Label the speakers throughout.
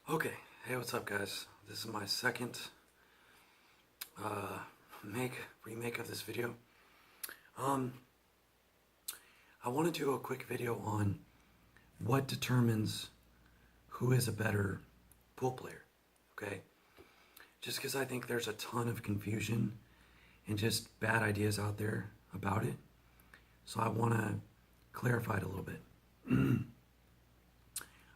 Speaker 1: Okay, hey, what's up, guys? This is my second remake of this video. Um, I want to do a quick video on what determines who is a better pool player. Okay, just because I think there's a ton of confusion and just bad ideas out there about it, so I want to clarify it a little bit.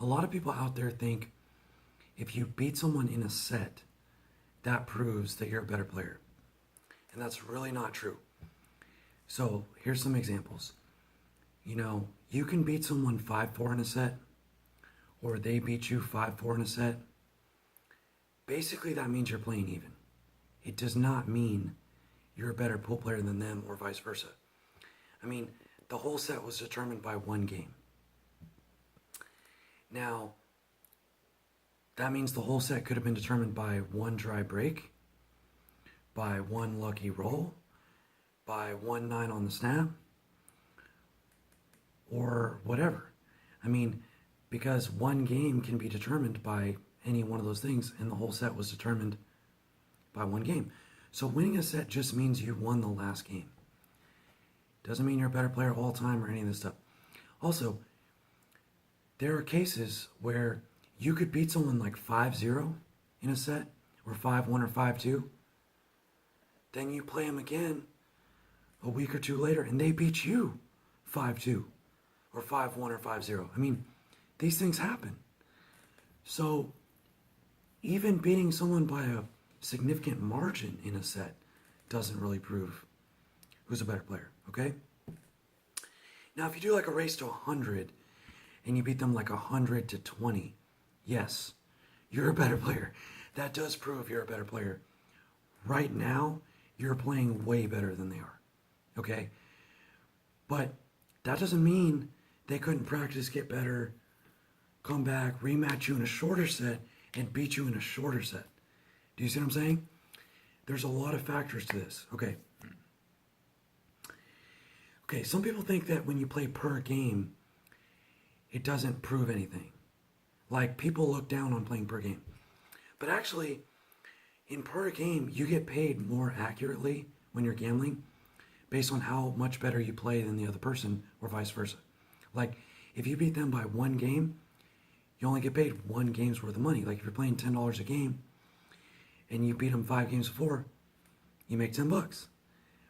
Speaker 1: A lot of people out there think if you beat someone in a set, that proves that you're a better player. And that's really not true. So here's some examples. You can beat someone 5-4 in a set, or they beat you 5-4 in a set. Basically, that means you're playing even. It does not mean you're a better pool player than them or vice versa. I mean, the whole set was determined by one game. Now, that means the whole set could have been determined by one dry break, by one lucky roll, by 1-9 on the snap, or whatever. I mean, because one game can be determined by any one of those things, and the whole set was determined by one game. So winning a set just means you won the last game. Doesn't mean you're a better player all time or any of this stuff. Also, there are cases where you could beat someone like 5-0 in a set, or 5-1 or 5-2. Then you play them again a week or two later, and they beat you 5-2 or 5-1 or 5-0. I mean, these things happen. So even beating someone by a significant margin in a set doesn't really prove who's a better player, okay? Now, if you do like a race to 100 and you beat them like 100-20, yes, you're a better player. That does prove you're a better player. Right now, you're playing way better than they are, okay? But that doesn't mean they couldn't practice, get better, come back, rematch you in a shorter set, and beat you in a shorter set. Do you see what I'm saying? There's a lot of factors to this, okay? Okay, some people think that when you play per game, it doesn't prove anything. Like, people look down on playing per game. But actually, in per game, you get paid more accurately when you're gambling based on how much better you play than the other person, or vice versa. Like, if you beat them by one game, you only get paid one game's worth of money. Like, if you're playing $10 a game and you beat them 5 games before, you make $10.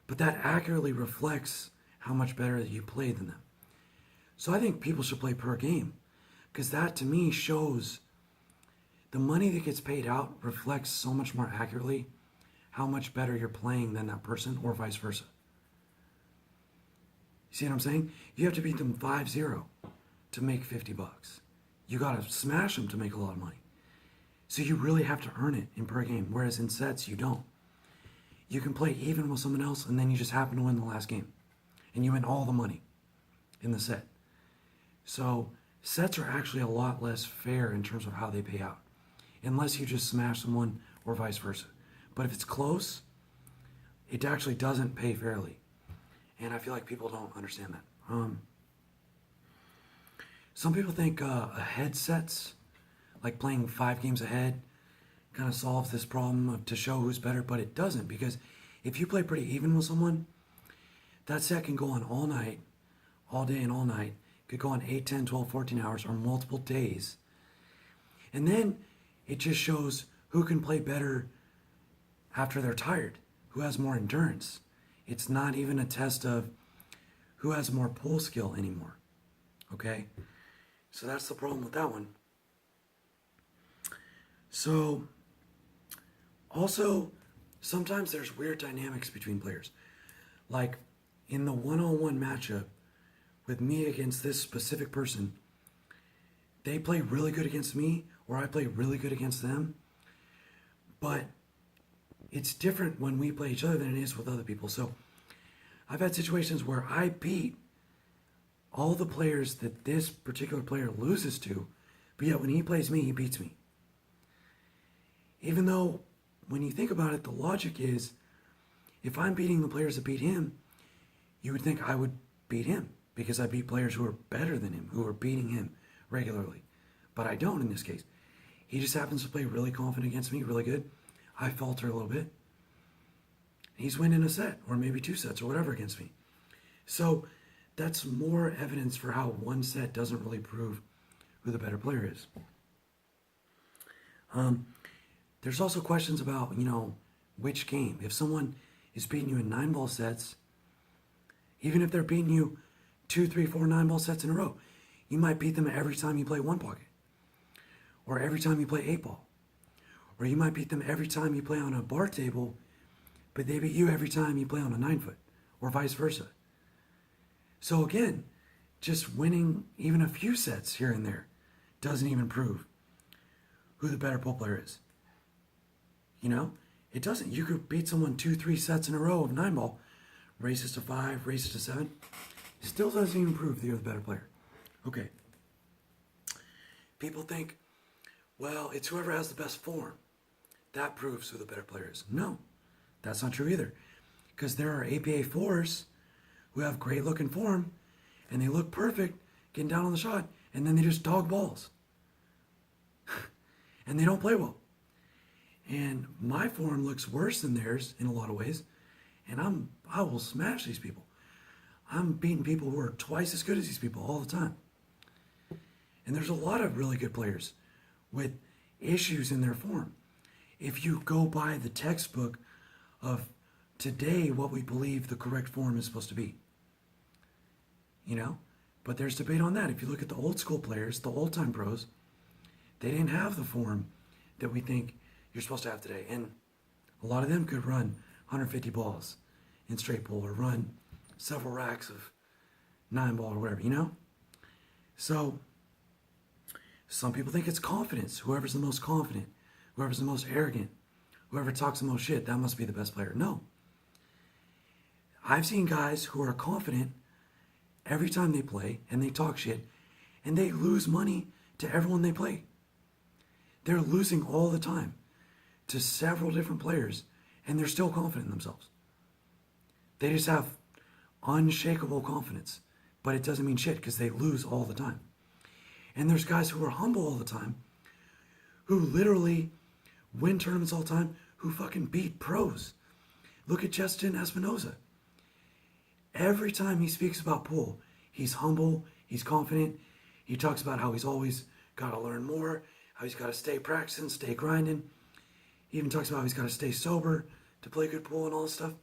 Speaker 1: But that accurately reflects how much better you play than them. So I think people should play per game, because that to me shows the money that gets paid out reflects so much more accurately how much better you're playing than that person, or vice versa. You see what I'm saying? You have to beat them 5-0 to make $50. You gotta smash them to make a lot of money. So you really have to earn it in per game, whereas in sets you don't. You can play even with someone else, and then you just happen to win the last game, and you win all the money in the set. So sets are actually a lot less fair in terms of how they pay out, unless you just smash someone or vice versa. But if it's close, it actually doesn't pay fairly. And I feel like people don't understand that. Some people think ahead sets, like playing 5 games ahead, kind of solves this problem to show who's better, but it doesn't, because if you play pretty even with someone, that set can go on all night, all day and all night. It could go on 8, 10, 12, 14 hours, or multiple days. And then it just shows who can play better after they're tired, who has more endurance. It's not even a test of who has more pool skill anymore, okay? So that's the problem with that one. So, also, sometimes there's weird dynamics between players. Like, in the one-on-one matchup with me against this specific person, they play really good against me, or I play really good against them. But it's different when we play each other than it is with other people. So I've had situations where I beat all the players that this particular player loses to, but yet when he plays me, he beats me. Even though, when you think about it, the logic is, if I'm beating the players that beat him, you would think I would beat him, because I beat players who are better than him, who are beating him regularly. But I don't in this case. He just happens to play really confident against me, really good. I falter a little bit. He's winning a set or maybe 2 sets or whatever against me. So that's more evidence for how one set doesn't really prove who the better player is. There's also questions about, which game. If someone is beating you in 9-ball sets, even if they're beating you 2, 3, 4, 9-ball sets in a row, you might beat them every time you play 1 pocket, or every time you play 8-ball, or you might beat them every time you play on a bar table, but they beat you every time you play on a 9-foot, or vice versa. So again, just winning even a few sets here and there doesn't even prove who the better pool player is. It doesn't. You could beat someone 2, 3 sets in a row of 9-ball, races to 5, races to 7. Still doesn't even prove that you're the better player. Okay. People think, well, it's whoever has the best form. That proves who the better player is. No, that's not true either. Because there are APA 4s who have great looking form, and they look perfect getting down on the shot, and then they just dog balls. And they don't play well. And my form looks worse than theirs in a lot of ways, and I will smash these people. I'm beating people who are twice as good as these people all the time. And there's a lot of really good players with issues in their form. If you go by the textbook of today, what we believe the correct form is supposed to be. But there's debate on that. If you look at the old school players, the old time pros, they didn't have the form that we think you're supposed to have today. And a lot of them could run 150 balls in straight pool or run several racks of 9-ball or whatever, So some people think it's confidence. Whoever's the most confident, whoever's the most arrogant, whoever talks the most shit, that must be the best player. No. I've seen guys who are confident every time they play and they talk shit and they lose money to everyone they play. They're losing all the time to several different players, and they're still confident in themselves. They just have unshakable confidence, but it doesn't mean shit because they lose all the time. And there's guys who are humble all the time, who literally win tournaments all the time, who fucking beat pros. Look at Justin Espinosa. Every time he speaks about pool, he's humble, he's confident. He talks about how he's always got to learn more, how he's got to stay practicing, stay grinding. He even talks about how he's got to stay sober to play good pool and all this stuff.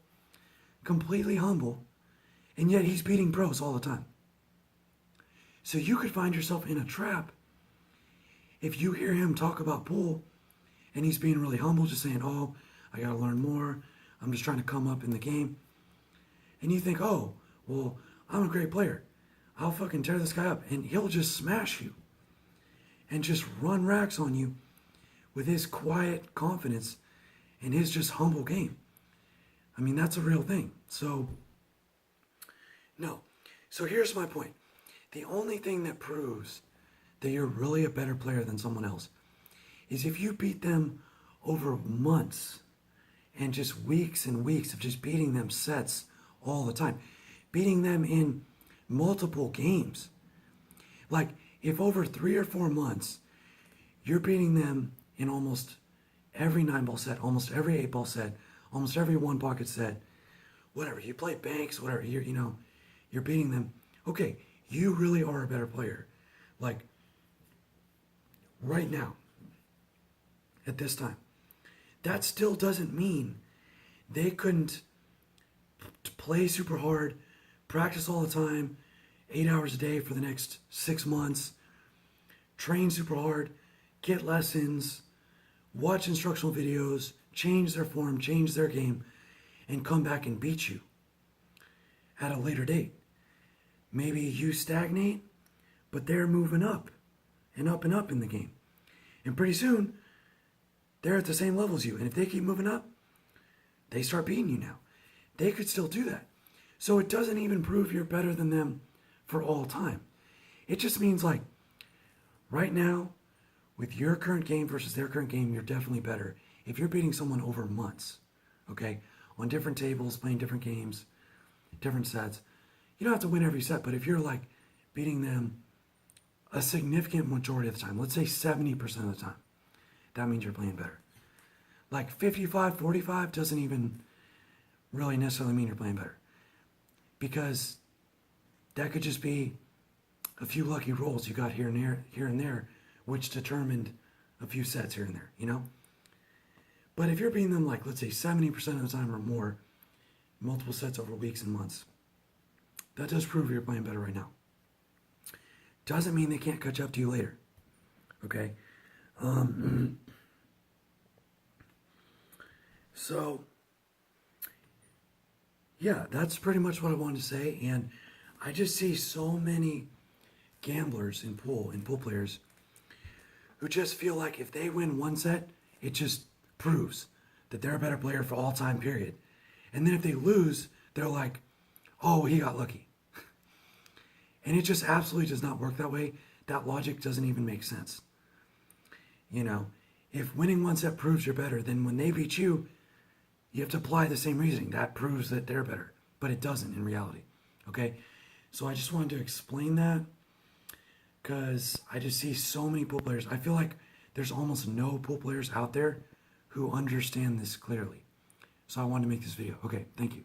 Speaker 1: Completely humble, and yet he's beating pros all the time. So you could find yourself in a trap if you hear him talk about pool and he's being really humble, just saying, oh, I got to learn more. I'm just trying to come up in the game. And you think, oh, well, I'm a great player. I'll fucking tear this guy up. And he'll just smash you and just run racks on you with his quiet confidence and his just humble game. I mean, that's a real thing. So, no. So here's my point. The only thing that proves that you're really a better player than someone else is if you beat them over months and just weeks and weeks of just beating them sets all the time, beating them in multiple games. Like, if over 3 or 4 months, you're beating them in almost every 9-ball set, almost every 8-ball set, almost every 1-pocket set, whatever, you play banks, whatever, you're beating them. Okay, you really are a better player. Like, right now, at this time. That still doesn't mean they couldn't play super hard, practice all the time, 8 hours a day for the next 6 months, train super hard, get lessons, watch instructional videos, change their form, change their game, and come back and beat you at a later date. Maybe you stagnate, but they're moving up and up and up in the game. And pretty soon, they're at the same level as you. And if they keep moving up, they start beating you now. They could still do that. So it doesn't even prove you're better than them for all time. It just means, like, right now, with your current game versus their current game, you're definitely better. If you're beating someone over months, okay, on different tables, playing different games, different sets, you don't have to win every set, but if you're, like, beating them a significant majority of the time, let's say 70% of the time, that means you're playing better. Like 55-45 doesn't even really necessarily mean you're playing better. Because that could just be a few lucky rolls you got here and there, which determined a few sets here and there, you know? But if you're beating them like, let's say 70% of the time or more, multiple sets over weeks and months, that does prove you're playing better right now. Doesn't mean they can't catch up to you later. Okay? So, yeah, that's pretty much what I wanted to say. And I just see so many gamblers in pool players who just feel like if they win one set, it just proves that they're a better player for all time, period. And then if they lose, they're like, oh, he got lucky. And it just absolutely does not work that way. That logic doesn't even make sense. You know, if winning one set proves you're better, then when they beat you, you have to apply the same reasoning. That proves that they're better. But it doesn't in reality. Okay? So I just wanted to explain that because I just see so many pool players. I feel like there's almost no pool players out there who understand this clearly. So I wanted to make this video. Okay, thank you.